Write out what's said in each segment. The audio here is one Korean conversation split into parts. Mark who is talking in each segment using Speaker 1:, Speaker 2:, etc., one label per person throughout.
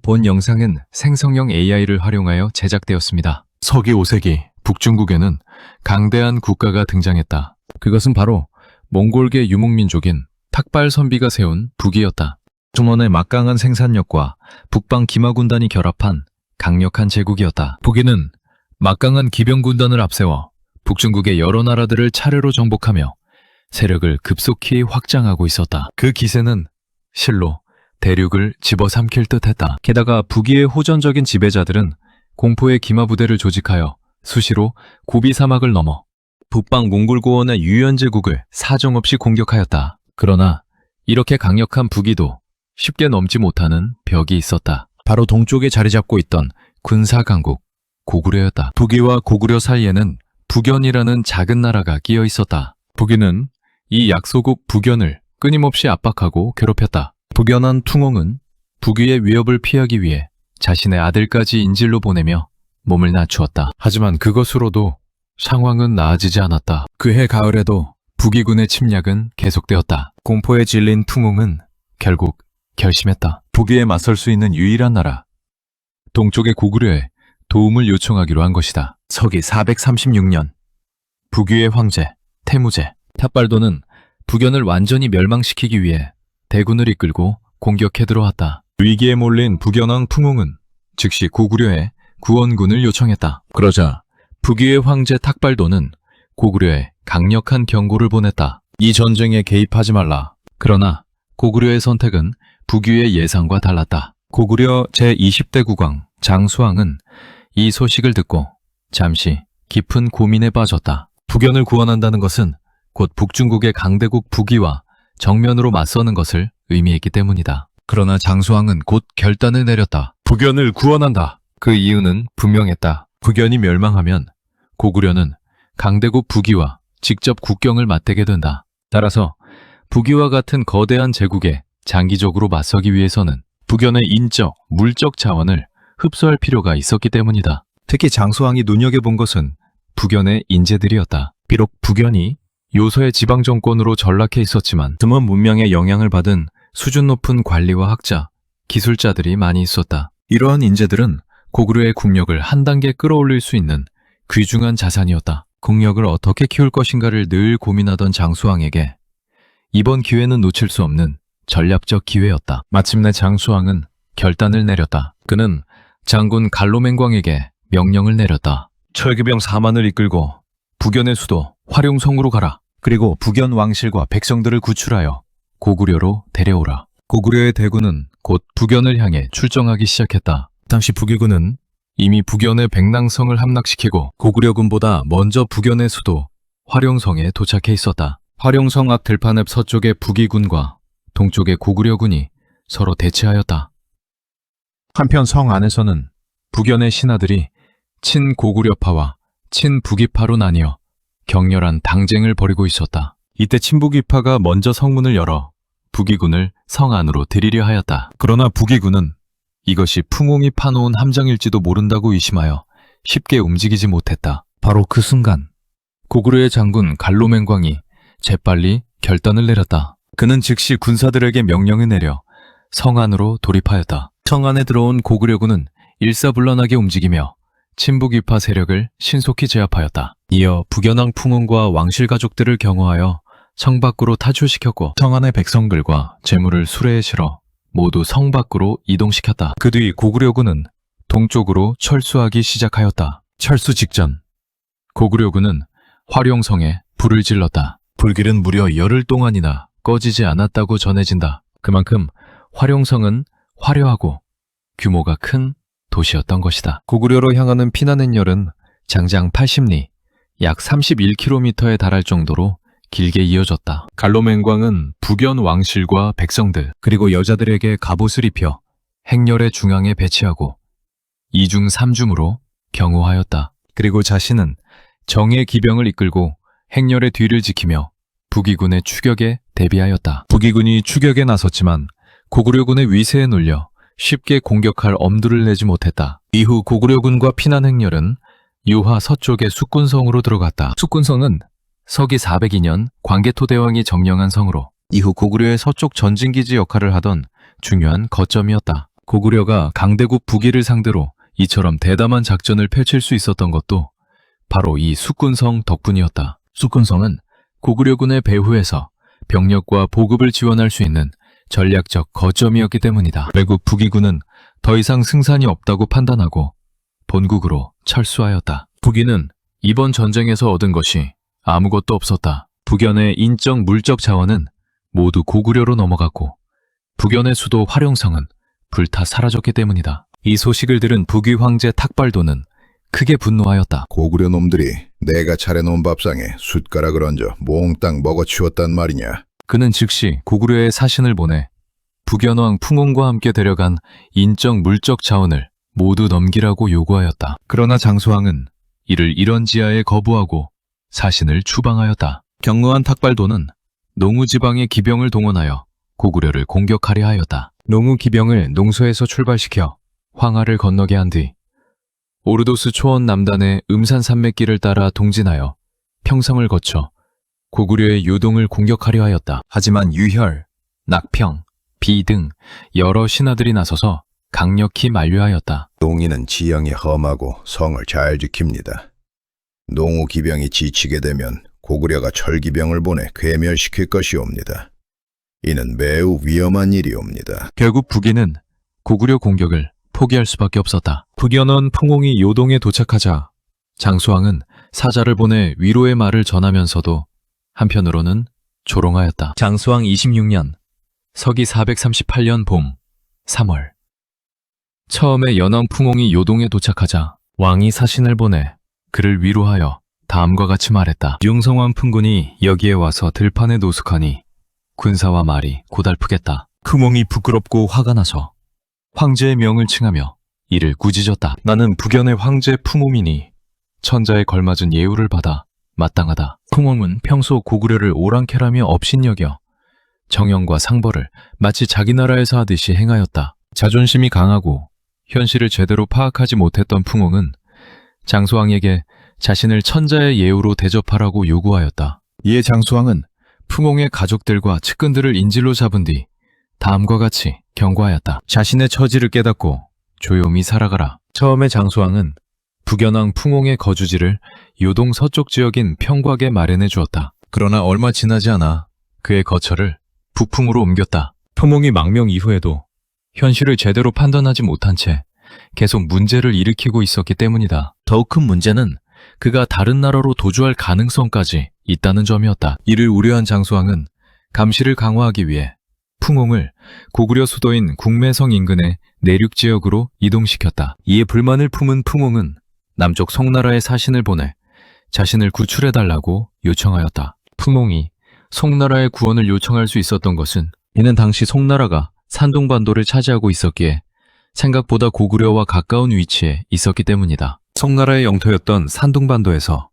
Speaker 1: 본 영상은 생성형 AI를 활용하여 제작되었습니다. 서기 5세기 북중국에는 강대한 국가가 등장했다. 그것은 바로 몽골계 유목민족인 탁발 선비가 세운 북이었다. 중원의 막강한 생산력과 북방 기마군단이 결합한 강력한 제국이었다. 북이는 막강한 기병군단을 앞세워 북중국의 여러 나라들을 차례로 정복하며 세력을 급속히 확장하고 있었다. 그 기세는 실로 대륙을 집어삼킬 듯했다. 게다가 북이의 호전적인 지배자들은 공포의 기마부대를 조직하여 수시로 고비 사막을 넘어 북방 몽골 고원의 유연제국을 사정없이 공격하였다. 그러나 이렇게 강력한 북이도 쉽게 넘지 못하는 벽이 있었다. 바로 동쪽에 자리 잡고 있던 군사강국 고구려였다. 북이와 고구려 사이에는 북연이라는 작은 나라가 끼어 있었다. 북이는 이 약소국 북연을 끊임없이 압박하고 괴롭혔다. 북연한 퉁홍은 북위의 위협을 피하기 위해 자신의 아들까지 인질로 보내며 몸을 낮추었다. 하지만 그것으로도 상황은 나아지지 않았다. 그해 가을에도 북위군의 침략은 계속되었다. 공포에 질린 퉁홍은 결국 결심했다. 북위에 맞설 수 있는 유일한 나라, 동쪽의 고구려에 도움을 요청하기로 한 것이다. 서기 436년 북위의 황제 태무제 탑발도는 북연을 완전히 멸망시키기 위해 대군을 이끌고 공격해 들어왔다. 위기에 몰린 북연왕 퉁홍은 즉시 고구려에 구원군을 요청했다. 그러자 북위의 황제 탁발도는 고구려에 강력한 경고를 보냈다. 이 전쟁에 개입하지 말라. 그러나 고구려의 선택은 북위의 예상과 달랐다. 고구려 제20대 국왕 장수왕은 이 소식을 듣고 잠시 깊은 고민에 빠졌다. 북연을 구원한다는 것은 곧 북중국의 강대국 북위와 정면으로 맞서는 것을 의미했기 때문이다. 그러나 장수왕은 곧 결단을 내렸다. 북연을 구원한다. 그 이유는 분명했다. 북연이 멸망하면 고구려는 강대국 북위와 직접 국경을 맞대게 된다. 따라서 북위와 같은 거대한 제국에 장기적으로 맞서기 위해서는 북연의 인적, 물적 자원을 흡수할 필요가 있었기 때문이다. 특히 장수왕이 눈여겨본 것은 북연의 인재들이었다. 비록 북연이 요서의 지방 정권으로 전락해 있었지만 드문 문명의 영향을 받은 수준 높은 관리와 학자, 기술자들이 많이 있었다. 이러한 인재들은 고구려의 국력을 한 단계 끌어올릴 수 있는 귀중한 자산이었다. 국력을 어떻게 키울 것인가를 늘 고민하던 장수왕에게 이번 기회는 놓칠 수 없는 전략적 기회였다. 마침내 장수왕은 결단을 내렸다. 그는 장군 갈로맹광에게 명령을 내렸다. 철기병 4만을 이끌고 북연의 수도 화룡성으로 가라. 그리고 북연 왕실과 백성들을 구출하여 고구려로 데려오라. 고구려의 대군은 곧 북연을 향해 출정하기 시작했다. 당시 북위군은 이미 북연의 백랑성을 함락시키고 고구려군보다 먼저 북연의 수도 화룡성에 도착해 있었다. 화룡성 앞 들판 앱 서쪽의 북위군과 동쪽의 고구려군이 서로 대치하였다. 한편 성 안에서는 북연의 신하들이 친고구려파와 친북위파로 나뉘어 격렬한 당쟁을 벌이고 있었다. 이때 친북위파가 먼저 성문을 열어 북위군을 성 안으로 들이려 하였다. 그러나 북위군은 이것이 풍웅이 파놓은 함정일지도 모른다고 의심하여 쉽게 움직이지 못했다. 바로 그 순간 고구려의 장군 갈로맹광이 재빨리 결단을 내렸다. 그는 즉시 군사들에게 명령을 내려 성 안으로 돌입하였다. 성 안에 들어온 고구려군은 일사불란하게 움직이며 친북위파 세력을 신속히 제압하였다. 이어 북연왕 풍운과 왕실 가족들을 경호하여 성 밖으로 탈출시켰고 성 안의 백성들과 재물을 수레에 실어 모두 성 밖으로 이동시켰다. 그 뒤 고구려군은 동쪽으로 철수하기 시작하였다. 철수 직전 고구려군은 화룡성에 불을 질렀다. 불길은 무려 열흘 동안이나 꺼지지 않았다고 전해진다. 그만큼 화룡성은 화려하고 규모가 큰 도시였던 것이다. 고구려로 향하는 피난행렬은 장장 80리, 약 31km에 달할 정도로 길게 이어졌다. 갈로맹광은 북연 왕실과 백성들 그리고 여자들에게 갑옷을 입혀 행렬의 중앙에 배치하고 2중 3중으로 경호하였다. 그리고 자신은 정예 기병을 이끌고 행렬의 뒤를 지키며 북위군의 추격에 대비하였다. 북위군이 추격에 나섰지만 고구려군의 위세에 눌려 쉽게 공격할 엄두를 내지 못했다. 이후 고구려군과 피난행렬은 유화 서쪽의 숙군성으로 들어갔다. 숙군성은 서기 402년 광개토대왕이 점령한 성으로 이후 고구려의 서쪽 전진기지 역할을 하던 중요한 거점이었다. 고구려가 강대국 북이를 상대로 이처럼 대담한 작전을 펼칠 수 있었던 것도 바로 이 숙군성 덕분이었다. 숙군성은 고구려군의 배후에서 병력과 보급을 지원할 수 있는 전략적 거점이었기 때문이다. 외국 북이군은 더 이상 승산이 없다고 판단하고 본국으로 철수하였다. 북이는 이번 전쟁에서 얻은 것이 아무것도 없었다. 북연의 인적 물적 자원은 모두 고구려로 넘어갔고 북연의 수도 활용성은 불타 사라졌기 때문이다. 이 소식을 들은 북위 황제 탁발도는 크게 분노하였다.
Speaker 2: 고구려 놈들이 내가 차려놓은 밥상에 숟가락을 얹어 몽땅 먹어치웠단 말이냐.
Speaker 1: 그는 즉시 고구려에 사신을 보내 북연왕 풍웅과 함께 데려간 인적 물적 자원을 모두 넘기라고 요구하였다. 그러나 장수왕은 이를 이런지하에 거부하고 사신을 추방하였다. 경노한 탁발도는 농우 지방의 기병을 동원하여 고구려를 공격하려 하였다. 농우 기병을 농소에서 출발시켜 황하를 건너게 한 뒤 오르도스 초원 남단의 음산 산맥길을 따라 동진하여 평성을 거쳐 고구려의 요동을 공격하려 하였다. 하지만 유혈, 낙평, 비 등 여러 신하들이 나서서 강력히 만류하였다.
Speaker 2: 농인은 지형이 험하고 성을 잘 지킵니다. 농우 기병이 지치게 되면 고구려가 철기병을 보내 괴멸시킬 것이옵니다. 이는 매우 위험한 일이옵니다.
Speaker 1: 결국 북이는 고구려 공격을 포기할 수밖에 없었다. 북연원 풍웅이 요동에 도착하자 장수왕은 사자를 보내 위로의 말을 전하면서도 한편으로는 조롱하였다. 장수왕 26년 서기 438년 봄 3월 처음에 연원 풍웅이 요동에 도착하자 왕이 사신을 보내 그를 위로하여 다음과 같이 말했다. 융성왕 풍군이 여기에 와서 들판에 노숙하니 군사와 말이 고달프겠다. 풍웅이 부끄럽고 화가 나서 황제의 명을 칭하며 이를 꾸짖었다. 나는 북연의 황제 풍웅이니 천자에 걸맞은 예우를 받아 마땅하다. 풍웅은 평소 고구려를 오랑캐라며 업신여겨 정형과 상벌을 마치 자기 나라에서 하듯이 행하였다. 자존심이 강하고 현실을 제대로 파악하지 못했던 풍웅은 장수왕에게 자신을 천자의 예우로 대접하라고 요구하였다. 이에 장수왕은 풍웅의 가족들과 측근들을 인질로 잡은 뒤 다음과 같이 경고하였다. 자신의 처지를 깨닫고 조용히 살아가라. 처음에 장수왕은 북연왕 풍웅의 거주지를 요동 서쪽 지역인 평곽에 마련해 주었다. 그러나 얼마 지나지 않아 그의 거처를 북풍으로 옮겼다. 풍웅이 망명 이후에도 현실을 제대로 판단하지 못한 채 계속 문제를 일으키고 있었기 때문이다. 더욱 큰 문제는 그가 다른 나라로 도주할 가능성까지 있다는 점이었다. 이를 우려한 장수왕은 감시를 강화하기 위해 풍웅을 고구려 수도인 국매성 인근의 내륙 지역으로 이동시켰다. 이에 불만을 품은 풍웅은 남쪽 송나라에 사신을 보내 자신을 구출해달라고 요청하였다. 풍웅이 송나라의 구원을 요청할 수 있었던 것은 이는 당시 송나라가 산둥반도를 차지하고 있었기에 생각보다 고구려와 가까운 위치에 있었기 때문이다. 송나라의 영토였던 산둥반도에서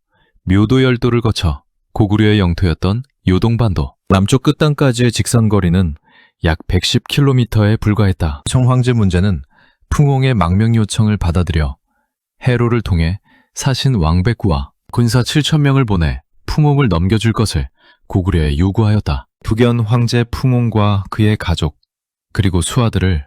Speaker 1: 묘도열도를 거쳐 고구려의 영토였던 요동반도, 남쪽 끝단까지의 직선거리는 약 110km에 불과했다. 청황제 문제는 풍웅의 망명 요청을 받아들여 해로를 통해 사신 왕백구와 군사 7,000명을 보내 풍웅을 넘겨줄 것을 고구려에 요구하였다. 북연 황제 풍웅과 그의 가족 그리고 수하들을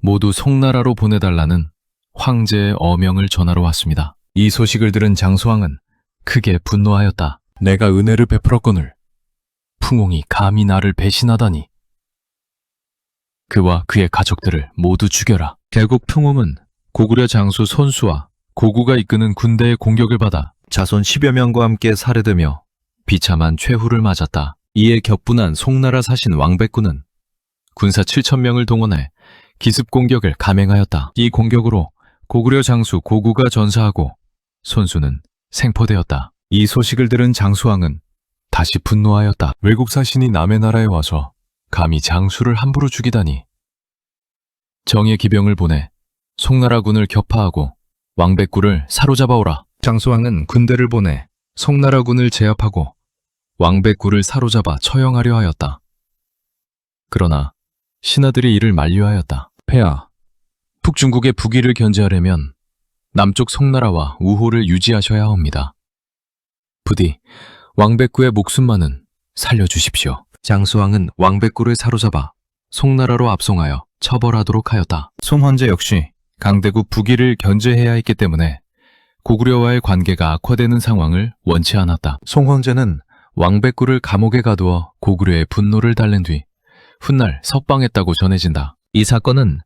Speaker 1: 모두 송나라로 보내달라는 황제의 어명을 전하러 왔습니다. 이 소식을 들은 장수왕은 크게 분노하였다. 내가 은혜를 베풀었거늘 풍웅이 감히 나를 배신하다니. 그와 그의 가족들을 모두 죽여라. 결국 풍웅은 고구려 장수 손수와 고구가 이끄는 군대의 공격을 받아 자손 10여 명과 함께 살해되며 비참한 최후를 맞았다. 이에 격분한 송나라 사신 왕백구는 군사 7,000명을 동원해 기습 공격을 감행하였다. 이 공격으로 고구려 장수 고구가 전사하고 손수는 생포되었다. 이 소식을 들은 장수왕은 다시 분노하였다. 외국 사신이 남의 나라에 와서 감히 장수를 함부로 죽이다니. 정예 기병을 보내 송나라군을 격파하고 왕백구를 사로잡아오라. 장수왕은 군대를 보내 송나라군을 제압하고 왕백구를 사로잡아 처형하려 하였다. 그러나 신하들이 이를 만류하였다. 폐하, 북중국의 북위를 견제하려면 남쪽 송나라와 우호를 유지하셔야 합니다. 부디 왕백구의 목숨만은 살려주십시오. 장수왕은 왕백구를 사로잡아 송나라로 압송하여 처벌하도록 하였다. 손헌재 역시 강대국 북위를 견제해야 했기 때문에 고구려와의 관계가 악화되는 상황을 원치 않았다. 송헌재는 왕백구를 감옥에 가두어 고구려의 분노를 달랜 뒤 훗날 석방했다고 전해진다. 이 사건은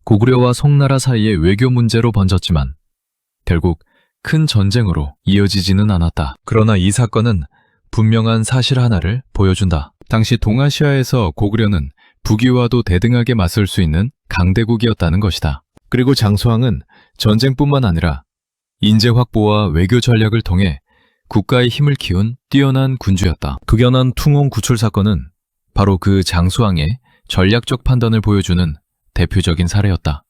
Speaker 1: 고구려와 송나라 사이의 외교 문제로 번졌지만 결국 큰 전쟁으로 이어지지는 않았다. 그러나 이 사건은 분명한 사실 하나를 보여준다. 당시 동아시아에서 고구려는 북위와도 대등하게 맞설 수 있는 강대국이었다는 것이다. 그리고 장수왕은 전쟁뿐만 아니라 인재 확보와 외교 전략을 통해 국가의 힘을 키운 뛰어난 군주였다. 극연한 퉁홍 구출 사건은 바로 그 장수왕의 전략적 판단을 보여주는 대표적인 사례였다.